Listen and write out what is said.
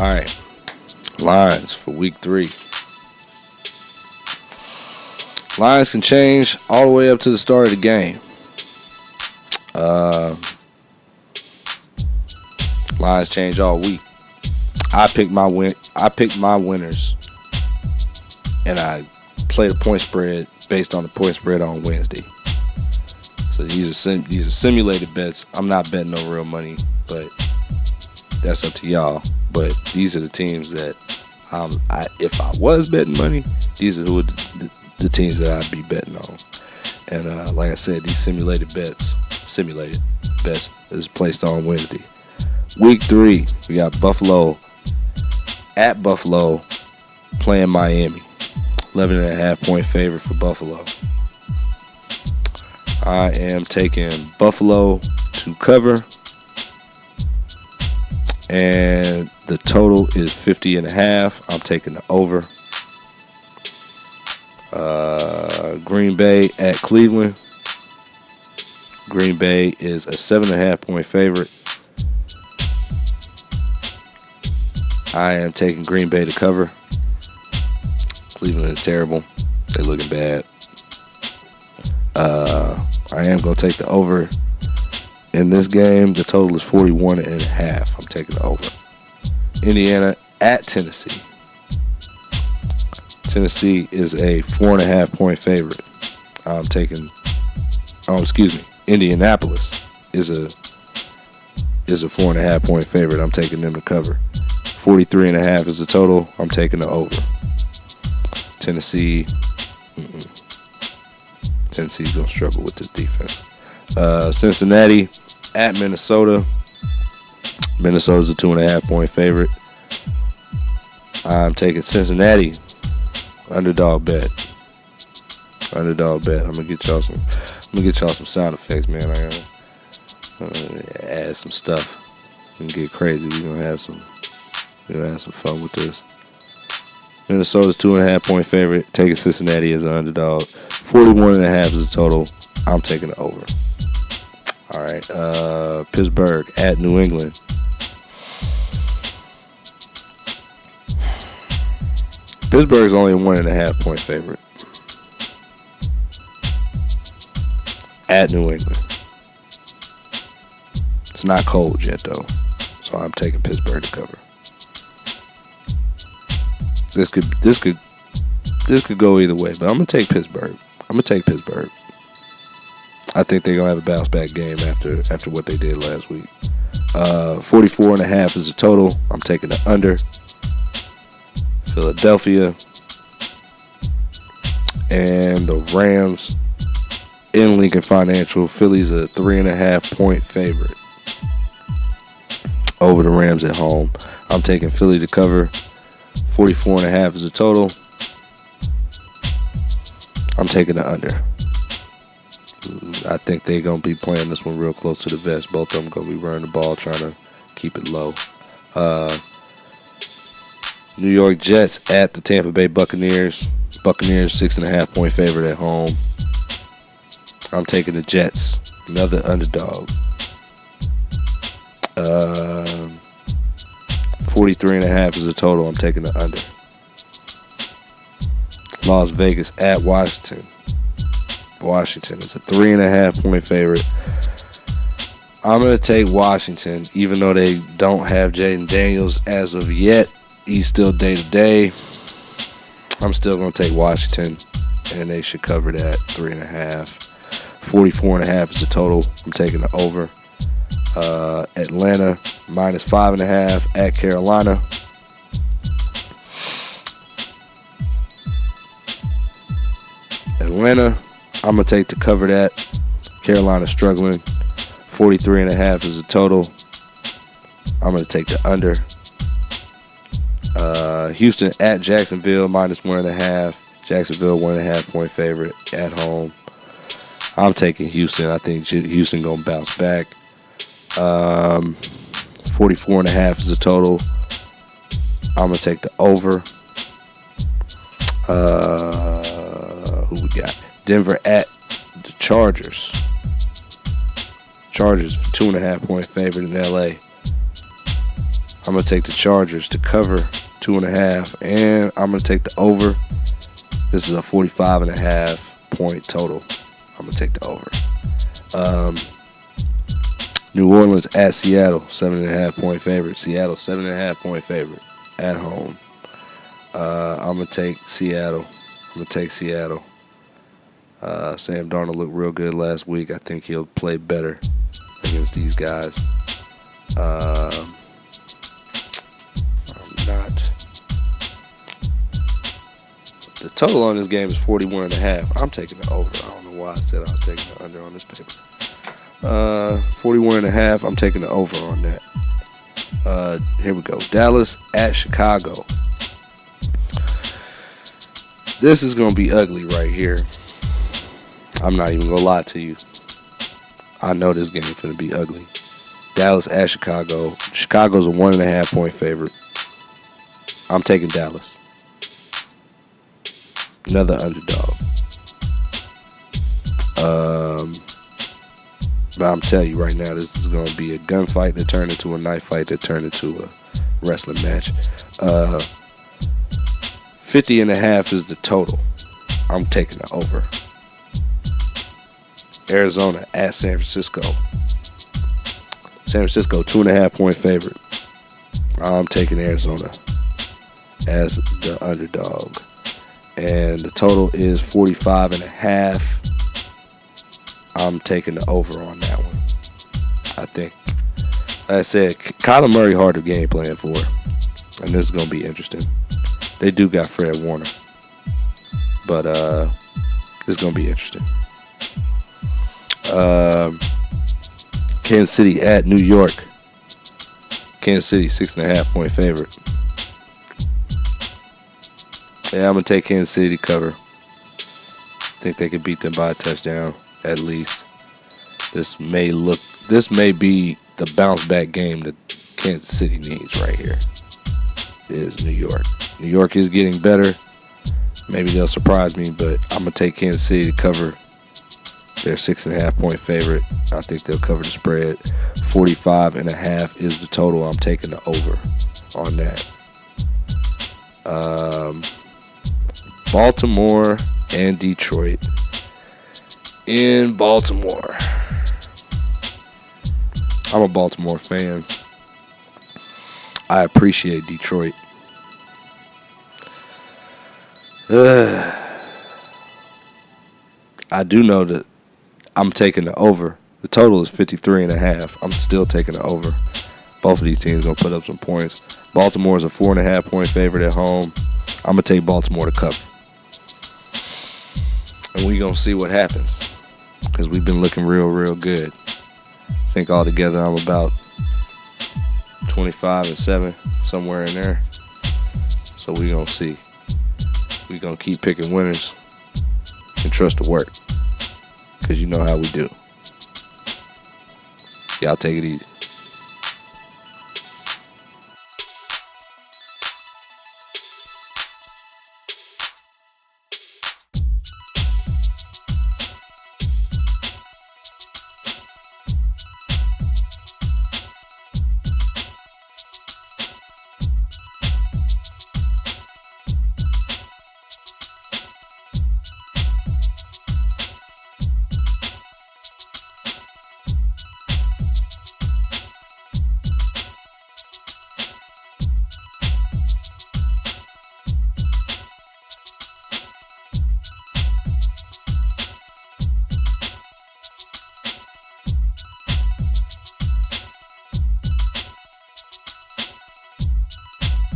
All right. Lines for week 3. Lines can change all the way up to the start of the game. Lines change all week. I picked my winners, and I play the point spread based on the point spread on Wednesday. So these are simulated bets. I'm not betting no real money, but that's up to y'all. But these are the teams that if I was betting money, these are the teams that I'd be betting on. And like I said, these simulated bets is placed on Wednesday. Week 3, we got Buffalo at Buffalo playing Miami. 11.5 point favorite for Buffalo. I am taking Buffalo to cover, and the total is 50.5. I'm taking the over. Green Bay at Cleveland. Green Bay is a 7.5 point favorite. I am taking Green Bay to cover. Cleveland is terrible. They're looking bad. I am going to take the over in this game. The total is 41.5. I'm taking the over. Indiana at Tennessee. Tennessee is a 4.5 point favorite. I'm taking. Indianapolis is a 4.5 point favorite. I'm taking them to cover. 43.5 is the total. I'm taking the over. Tennessee's gonna struggle with this defense. Cincinnati at Minnesota. Minnesota's a 2.5 point favorite. I'm taking Cincinnati. Underdog bet. I'm gonna get y'all some sound effects, man. I gotta add some stuff and get crazy. We're gonna have some fun with this. Minnesota's 2.5 point favorite. Taking Cincinnati as an underdog. 41.5 is the total. I'm taking the over. All right. Pittsburgh at New England. Pittsburgh's only a 1.5 point favorite. At New England. It's not cold yet though, so I'm taking Pittsburgh to cover. This could go either way, but I'm gonna take Pittsburgh. I think they're gonna have a bounce back game after what they did last week. 44.5 is the total. I'm taking the under. Philadelphia and the Rams in Lincoln Financial. Philly's a 3.5 point favorite over the Rams at home. I'm taking Philly to cover. 44.5 is the total. I'm taking the under. I think they're going to be playing this one real close to the vest. Both of them going to be running the ball, trying to keep it low. New York Jets at the Tampa Bay Buccaneers. Buccaneers 6.5 point favorite at home. I'm taking the Jets. Another underdog. 43.5 is the total. I'm taking the under. Las Vegas at Washington. Washington is a 3.5 point favorite. I'm going to take Washington, even though they don't have Jaden Daniels as of yet. He's still day to day. I'm still going to take Washington, and they should cover that 3.5. 44.5 is the total. I'm taking the over. Atlanta minus 5.5 at Carolina. Atlanta, I'm going to take to cover that. Carolina struggling. 43.5 is the total. I'm going to take the under. Houston at Jacksonville minus 1.5. Jacksonville 1.5 point favorite at home. I'm taking Houston. I think Houston going to bounce back. 44.5 is the total. I'm going to take the over. Who we got? Denver at the Chargers. Chargers 2.5 point favorite in LA. I'm going to take the Chargers to cover 2.5, and I'm going to take the over. This is a 45.5 point total. I'm going to take the over. New Orleans at Seattle, 7.5 point favorite. Seattle, 7.5 point favorite at home. I'm going to take Seattle. Sam Darnold looked real good last week. I think he'll play better against these guys. I'm not. The total on this game is 41.5. I'm taking the over. I don't know why I said I was taking the under on this paper. 41.5. I'm taking the over on that. Here we go. Dallas at Chicago. This is going to be ugly right here. I'm not even going to lie to you. I know this game is going to be ugly. Dallas at Chicago. Chicago's a 1.5 point favorite. I'm taking Dallas. Another underdog. But I'm telling you right now, this is going to be a gunfight that turned into a knife fight that turned into a wrestling match. 50.5 is the total. I'm taking the over. Arizona at San Francisco. San Francisco, 2.5 point favorite. I'm taking Arizona as the underdog. And the total is 45.5. I'm taking the over on that one. I think. Like I said, Kyler Murray hard to game plan for. And this is going to be interesting. They do got Fred Warner. But this is going to be interesting. Kansas City at New York. Kansas City, 6.5 point favorite. Yeah, I'm going to take Kansas City to cover. I think they could beat them by a touchdown at least. This may be the bounce back game that Kansas City needs right here. Is New York. New York is getting better. Maybe they'll surprise me, but I'm going to take Kansas City to cover. They're 6.5 point favorite. I think they'll cover the spread. 45.5 is the total. I'm taking the over on that. Baltimore and Detroit. In Baltimore. I'm a Baltimore fan. I appreciate Detroit. I do know that I'm taking the over. The total is 53.5. I'm still taking the over. Both of these teams going to put up some points. Baltimore is a 4.5 point favorite at home. I'm going to take Baltimore to cover. And we're going to see what happens. Because we've been looking real, real good. I think altogether I'm about 25-7, somewhere in there. So we're going to see. We're going to keep picking winners and trust the work. Because you know how we do. Y'all take it easy.